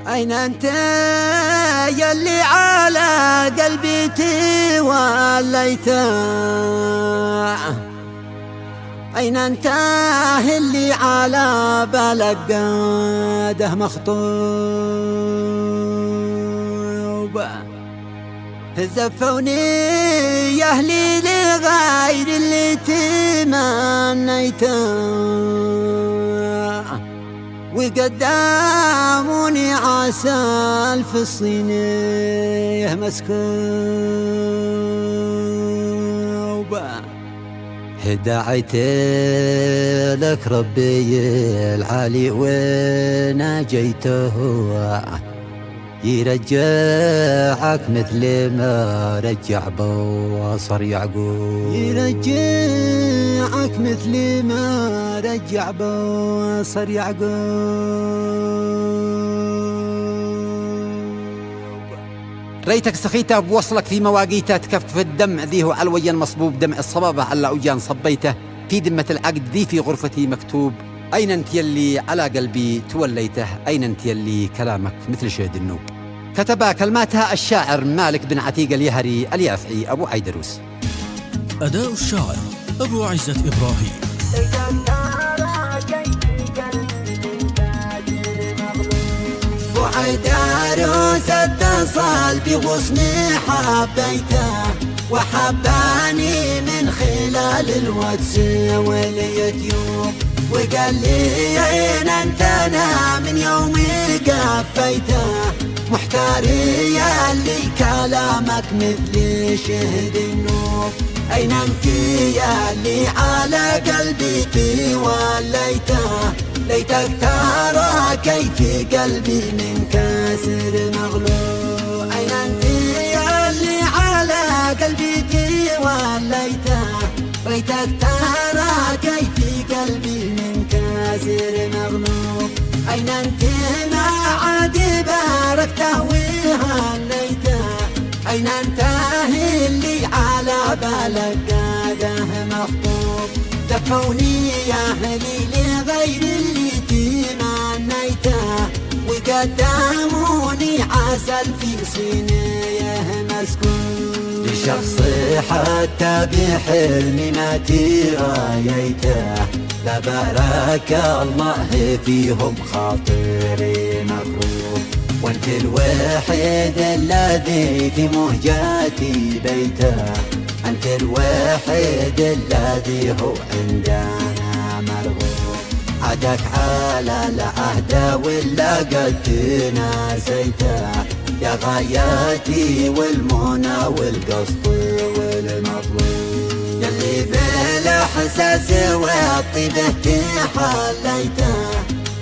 أين أنت يلي على قلبي توليت؟ أين أنت اللي على بالك قاده مخطوب؟ زفوني يا أهلي لغير اللي تمنيته، وقداموني عسل في الصينية مسكوب. دعيت لك ربي العالي وناجيته يرجعك مثل ما رجع بوصر يعقوب، يرجعك مثل ما رجع بوصر يعقوب. ريتك سخيته بوصلك في مواقيته، تكف الدمع ذي هو علويا مصبوب، دمع الصبابة على أوجان صبيته في ذمة العقد ذي في غرفتي مكتوب. أين أنت يلي على قلبي توليته؟ أين أنت يلي كلامك مثل شهد النوب؟ كتبها كلماتها الشاعر مالك بن عتيق اليهري اليافعي أبو عيدروس. أداء الشاعر أبو عزة إبراهيم. أبو عيدروس اتصل بغصني حبيته، وحباني من خلال الواتس واليوتيوب، وقال لي أين أنت أنا من يومي قفيته، محتاري ياللي كلامك مثل شهد النوب. أين أنت ياللي على قلبي توليته، ليتك ترى كيف قلبي من كسر مغلوب. أين أنت ياللي على قلبي توليته، ليتك ترى كيف قلبي من كسر مغلوب. أين أنت ما عاد باركته وهنيته، أين أنت اللي على بالك قاده مخطوب؟ دفعوني يا أهلي لغير اللي تمنيته، وقدموني عسل في صينية مسكوب. لشخص حتى بحلمي ما ترايته، لا بارك الله فيهم خاطري مغروب. وانت الوحيد الذي في مهجتي بيته، انت الوحيد الذي هو عندنا مرغوب. عدك على العهد ولا قد نسيته، يا غاياتي والمنى والقصد والمطلوب. يلي بالاحساس والطيبه تحليته،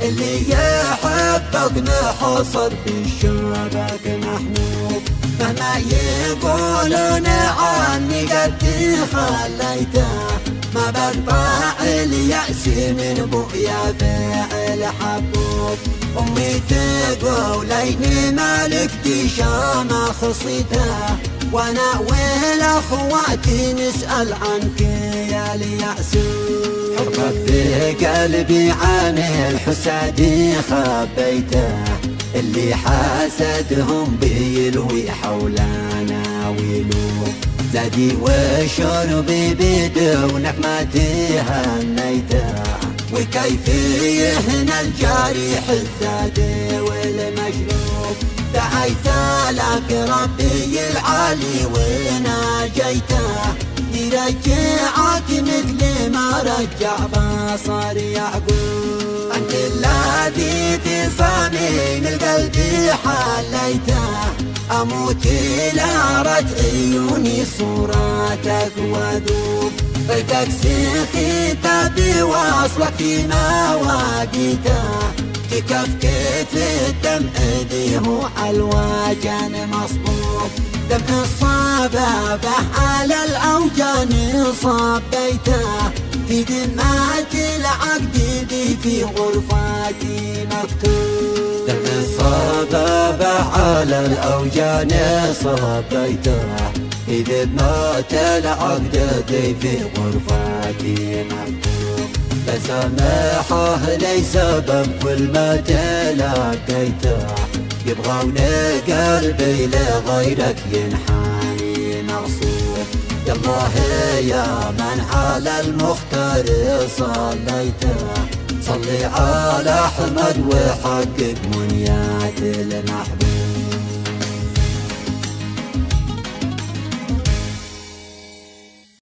اللي يحبك محصر بالشبك محنوب. مهما يقولون عني قد تخليته، ما بقطع اليأس من بؤيا فعل حبوب. أمي تقول ليني مالك دشامة خصيته، وانا والاخواتي نسأل عنك يا اليأسوب. حبك بقلبي عن الحساد خبيته، اللي حاسدهم بيلوي حولنا ويلوب. زادي وشربي بدونك ما تهنيته، وكيف يهنى الجريح الزاد والمشروب. دعيت لك ربي العالي وناجيته، يرجعك مثل ما رجع بصر يعقوب. أنت الذي في صميم القلب حليته، أموت لا رد عيوني صورتك وذوب. بيتك سخيت بوصلك في مواقيته، تكفكف الدمع ذيه على الوجن مصبوب. دمع الصبابة على الأوجان صبيته، في ذمة العقد ذي في غرفتي مكتوب. دمع الصبابة على الأوجان صبيته، في ذمة العقد ذي في غرفتي مكتوب. فسامحه ليس بكل ما تلاقيته، يبغون قلبي لغيرك ينحني مغصوب. يالله يا من على المختار صليته، صلي على أحمد وحقق منيات المحبوب.